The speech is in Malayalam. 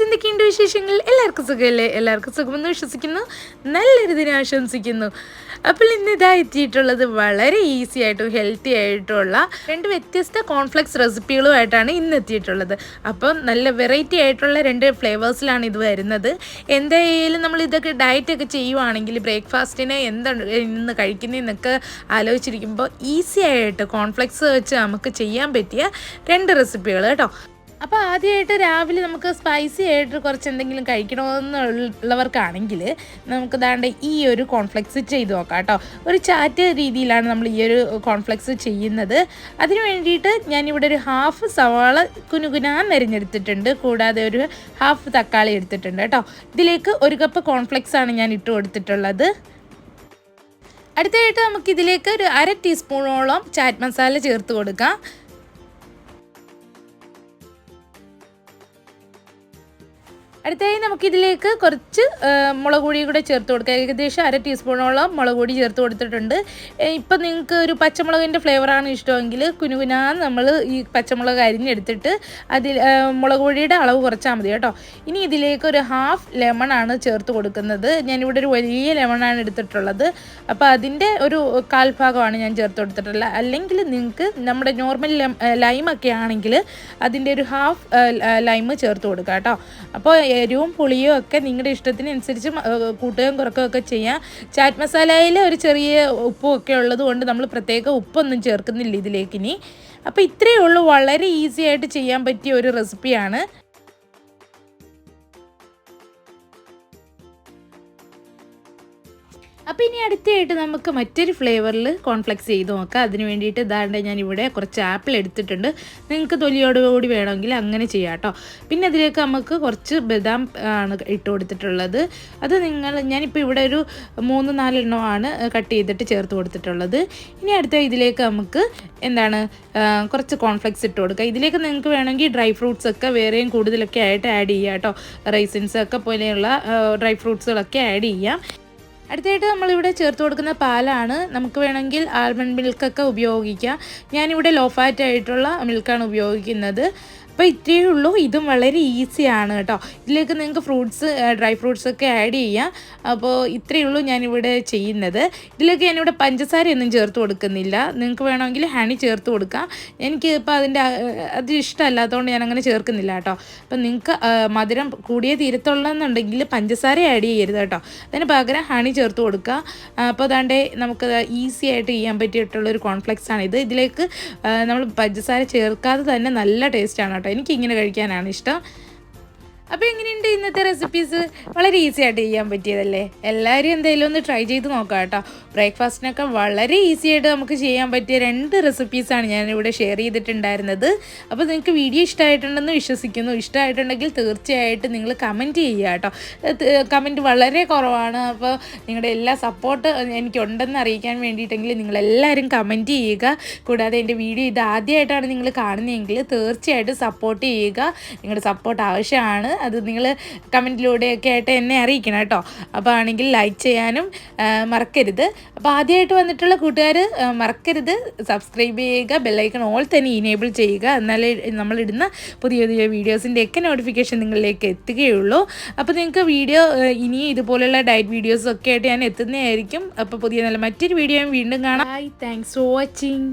ഫ്രണ്ട്സ്, എന്തൊക്കെയുണ്ട് വിശേഷങ്ങൾ? എല്ലാവർക്കും സുഖമല്ലേ? എല്ലാവർക്കും സുഖമെന്ന് വിശ്വസിക്കുന്നു. നല്ലൊരു ദിനം ആശംസിക്കുന്നു. അപ്പോൾ ഇന്ന് ഇതാ എത്തിയിട്ടുള്ളത് വളരെ ഈസി ആയിട്ടും ഹെൽത്തി ആയിട്ടുള്ള 2 വ്യത്യസ്ത കോൺഫ്ലെക്സ് റെസിപ്പികളുമായിട്ടാണ് ഇന്ന് എത്തിയിട്ടുള്ളത്. അപ്പം നല്ല വെറൈറ്റി ആയിട്ടുള്ള 2 ഫ്ലേവേഴ്സിലാണ് ഇത് വരുന്നത്. എന്തായാലും നമ്മൾ ഇതൊക്കെ ഡയറ്റൊക്കെ ചെയ്യുവാണെങ്കിൽ ബ്രേക്ക്ഫാസ്റ്റിന് എന്താണ് ഇന്ന് കഴിക്കുന്നതെന്നൊക്കെ ആലോചിച്ചിരിക്കുമ്പോൾ ഈസി ആയിട്ട് കോൺഫ്ലെക്സ് വെച്ച് നമുക്ക് ചെയ്യാൻ പറ്റിയ 2 റെസിപ്പികൾ കേട്ടോ. അപ്പോൾ ആദ്യമായിട്ട് രാവിലെ നമുക്ക് സ്പൈസി ആയിട്ട് കുറച്ച് എന്തെങ്കിലും കഴിക്കണമെന്നുള്ളവർക്കാണെങ്കിൽ നമുക്ക് ദാണ്ട് ഈ ഒരു കോൺഫ്ലെക്സ് ചെയ്ത് നോക്കാം കേട്ടോ. ഒരു ചാറ്റ് രീതിയിലാണ് നമ്മൾ ഈ ഒരു കോൺഫ്ലെക്സ് ചെയ്യുന്നത്. അതിന് വേണ്ടിയിട്ട് ഞാനിവിടെ ഒരു ഹാഫ് സവാള കുനുകുനാൻ അരിഞ്ഞെടുത്തിട്ടുണ്ട്. കൂടാതെ ഒരു ഹാഫ് തക്കാളി എടുത്തിട്ടുണ്ട് കേട്ടോ. ഇതിലേക്ക് 1 കപ്പ് കോൺഫ്ലെക്സ് ആണ് ഞാൻ ഇട്ട് കൊടുത്തിട്ടുള്ളത്. അടുത്തായിട്ട് നമുക്കിതിലേക്ക് ഒരു 1/2 ടീസ്പൂണോളം ചാറ്റ് മസാല ചേർത്ത് കൊടുക്കാം. അടുത്തായി നമുക്കിതിലേക്ക് കുറച്ച് മുളക് പൊടി കൂടെ ചേർത്ത് കൊടുക്കാം. ഏകദേശം 1/2 ടീസ്പൂണോളം മുളക് പൊടി ചേർത്ത് കൊടുത്തിട്ടുണ്ട്. ഇപ്പം നിങ്ങൾക്ക് ഒരു പച്ചമുളകിൻ്റെ ഫ്ലേവറാണ് ഇഷ്ടമെങ്കിൽ കുനുകുനാന്ന് നമ്മൾ ഈ പച്ചമുളക് അരിഞ്ഞെടുത്തിട്ട് അതിൽ മുളക് പൊടിയുടെ അളവ് കുറച്ചാൽ മതി കേട്ടോ. ഇനി ഇതിലേക്ക് ഒരു ഹാഫ് ലെമണാണ് ചേർത്ത് കൊടുക്കുന്നത്. ഞാനിവിടെ ഒരു വലിയ ലെമണാണ് എടുത്തിട്ടുള്ളത്. അപ്പോൾ അതിൻ്റെ ഒരു 1/4 ഭാഗമാണ് ഞാൻ ചേർത്ത് കൊടുത്തിട്ടുള്ളത്. അല്ലെങ്കിൽ നിങ്ങൾക്ക് നമ്മുടെ നോർമൽ ലൈമൊക്കെ ആണെങ്കിൽ അതിൻ്റെ ഒരു ഹാഫ് ലൈമ് ചേർത്ത് കൊടുക്കാം കേട്ടോ. അപ്പോൾ എരിവും പുളിയും ഒക്കെ നിങ്ങളുടെ ഇഷ്ടത്തിനനുസരിച്ച് കൂട്ടുകയും കുറക്കുകയൊക്കെ ചെയ്യാം. ചാറ്റ് മസാലയിൽ ഒരു ചെറിയ ഉപ്പും ഒക്കെ ഉള്ളത് കൊണ്ട് നമ്മൾ പ്രത്യേക ഉപ്പൊന്നും ചേർക്കുന്നില്ല ഇതിലേക്കിനി. അപ്പോൾ ഇത്രയേ ഉള്ളൂ, വളരെ ഈസി ആയിട്ട് ചെയ്യാൻ പറ്റിയ ഒരു റെസിപ്പിയാണ്. അപ്പോൾ ഇനി അടുത്തായിട്ട് നമുക്ക് മറ്റൊരു ഫ്ലേവറിൽ കോൺഫ്ലെക്സ് ചെയ്ത് നോക്കാം. അതിന് വേണ്ടിയിട്ട് ഇതാണ്ട് ഞാനിവിടെ കുറച്ച് ആപ്പിൾ എടുത്തിട്ടുണ്ട്. നിങ്ങൾക്ക് തൊലിയോടുകൂടി വേണമെങ്കിൽ അങ്ങനെ ചെയ്യാം കേട്ടോ. പിന്നെ അതിലേക്ക് നമുക്ക് കുറച്ച് ബദാം ആണ് ഇട്ട് കൊടുത്തിട്ടുള്ളത്. അത് ഞാനിപ്പോൾ ഇവിടെ ഒരു 3-4 എണ്ണമാണ് കട്ട് ചെയ്തിട്ട് ചേർത്ത് കൊടുത്തിട്ടുള്ളത്. ഇനി അടുത്ത ഇതിലേക്ക് നമുക്ക് കുറച്ച് കോൺഫ്ലെക്സ് ഇട്ട് കൊടുക്കുക. ഇതിലേക്ക് നിങ്ങൾക്ക് വേണമെങ്കിൽ ഡ്രൈ ഫ്രൂട്ട്സ് ഒക്കെ വേറെയും കൂടുതലൊക്കെ ആയിട്ട് ആഡ് ചെയ്യാം കേട്ടോ. റൈസിൻസ് ഒക്കെ പോലെയുള്ള ഡ്രൈ ഫ്രൂട്ട്സുകളൊക്കെ ആഡ് ചെയ്യാം. അടുത്തായിട്ട് നമ്മളിവിടെ ചേർത്ത് കൊടുക്കുന്ന പാലാണ്. നമുക്ക് വേണമെങ്കിൽ ആൽമണ്ട് മിൽക്കൊക്കെ ഉപയോഗിക്കാം. ഞാനിവിടെ ലോ ഫാറ്റ് ആയിട്ടുള്ള മിൽക്കാണ് ഉപയോഗിക്കുന്നത്. അപ്പോൾ ഇത്രയേ ഉള്ളൂ. ഇതും വളരെ ഈസിയാണ് കേട്ടോ. ഇതിലേക്ക് നിങ്ങൾക്ക് ഡ്രൈ ഫ്രൂട്ട്സൊക്കെ ആഡ് ചെയ്യാം. അപ്പോൾ ഇത്രയേ ഉള്ളൂ ഞാനിവിടെ ചെയ്യുന്നത്. ഇതിലേക്ക് ഞാനിവിടെ പഞ്ചസാരയൊന്നും ചേർത്ത് കൊടുക്കുന്നില്ല. നിങ്ങൾക്ക് വേണമെങ്കിൽ ഹണി ചേർത്ത് കൊടുക്കാം. എനിക്ക് ഇപ്പോൾ അത് ഇഷ്ടമല്ലാത്തതുകൊണ്ട് ഞാനങ്ങനെ ചേർക്കുന്നില്ല കേട്ടോ. അപ്പം നിങ്ങൾക്ക് മധുരം കൂടിയ തീരത്തുള്ളതെന്നുണ്ടെങ്കിൽ പഞ്ചസാര ആഡ് ചെയ്യരുത് കേട്ടോ. അതിന് പകരം ഹണി ചേർത്ത് കൊടുക്കുക. അപ്പോൾ അതാണ്ട് നമുക്ക് ഈസി ആയിട്ട് ചെയ്യാൻ പറ്റിയിട്ടുള്ളൊരു കോൺഫ്ലെക്സ് ആണിത്. ഇതിലേക്ക് നമ്മൾ പഞ്ചസാര ചേർക്കാതെ തന്നെ നല്ല ടേസ്റ്റാണ് കേട്ടോ. എനിക്കിങ്ങനെ കഴിക്കാനാണ് ഇഷ്ടം. അപ്പോൾ എങ്ങനെയുണ്ട് ഇന്നത്തെ റെസിപ്പീസ്? വളരെ ഈസി ആയിട്ട് ചെയ്യാൻ പറ്റിയതല്ലേ? എല്ലാവരും എന്തായാലും ഒന്ന് ട്രൈ ചെയ്ത് നോക്കാം കേട്ടോ. ബ്രേക്ക്ഫാസ്റ്റിനൊക്കെ വളരെ ഈസി ആയിട്ട് നമുക്ക് ചെയ്യാൻ പറ്റിയ 2 റെസിപ്പീസാണ് ഞാനിവിടെ ഷെയർ ചെയ്തിട്ടുണ്ടായിരുന്നത്. അപ്പോൾ നിങ്ങൾക്ക് വീഡിയോ ഇഷ്ടമായിട്ടുണ്ടെന്ന് വിശ്വസിക്കുന്നു. ഇഷ്ടമായിട്ടുണ്ടെങ്കിൽ തീർച്ചയായിട്ടും നിങ്ങൾ കമൻറ്റ് ചെയ്യുക കേട്ടോ. കമൻറ്റ് വളരെ കുറവാണ്. അപ്പോൾ നിങ്ങളുടെ എല്ലാ സപ്പോർട്ട് എനിക്കുണ്ടെന്ന് അറിയിക്കാൻ വേണ്ടിയിട്ടെങ്കിൽ നിങ്ങളെല്ലാവരും കമൻറ്റ് ചെയ്യുക. കൂടാതെ എൻ്റെ വീഡിയോ ഇത് ആദ്യമായിട്ടാണ് നിങ്ങൾ കാണുന്നതെങ്കിൽ തീർച്ചയായിട്ടും സപ്പോർട്ട് ചെയ്യുക. നിങ്ങളുടെ സപ്പോർട്ട് ആവശ്യമാണ്. അത് നിങ്ങൾ കമൻറ്റിലൂടെയൊക്കെ ആയിട്ട് എന്നെ അറിയിക്കണം കേട്ടോ. അപ്പോൾ ആണെങ്കിൽ ലൈക്ക് ചെയ്യാനും മറക്കരുത്. അപ്പോൾ ആദ്യമായിട്ട് വന്നിട്ടുള്ള കൂട്ടുകാർ മറക്കരുത് സബ്സ്ക്രൈബ് ചെയ്യുക. ബെല്ലൈക്കൺ ഓൾ തന്നെ ഇനേബിൾ ചെയ്യുക. എന്നാലേ നമ്മളിടുന്ന പുതിയ പുതിയ വീഡിയോസിൻ്റെയൊക്കെ നോട്ടിഫിക്കേഷൻ നിങ്ങളിലേക്ക് എത്തുകയുള്ളൂ. അപ്പോൾ നിങ്ങൾക്ക് വീഡിയോ ഇനിയും ഇതുപോലുള്ള ഡയറ്റ് വീഡിയോസൊക്കെ ആയിട്ട് ഞാൻ എത്തുന്നതായിരിക്കും. അപ്പോൾ പുതിയ നല്ല മറ്റൊരു വീഡിയോയും വീണ്ടും കാണാം. Bye, thanks for watching.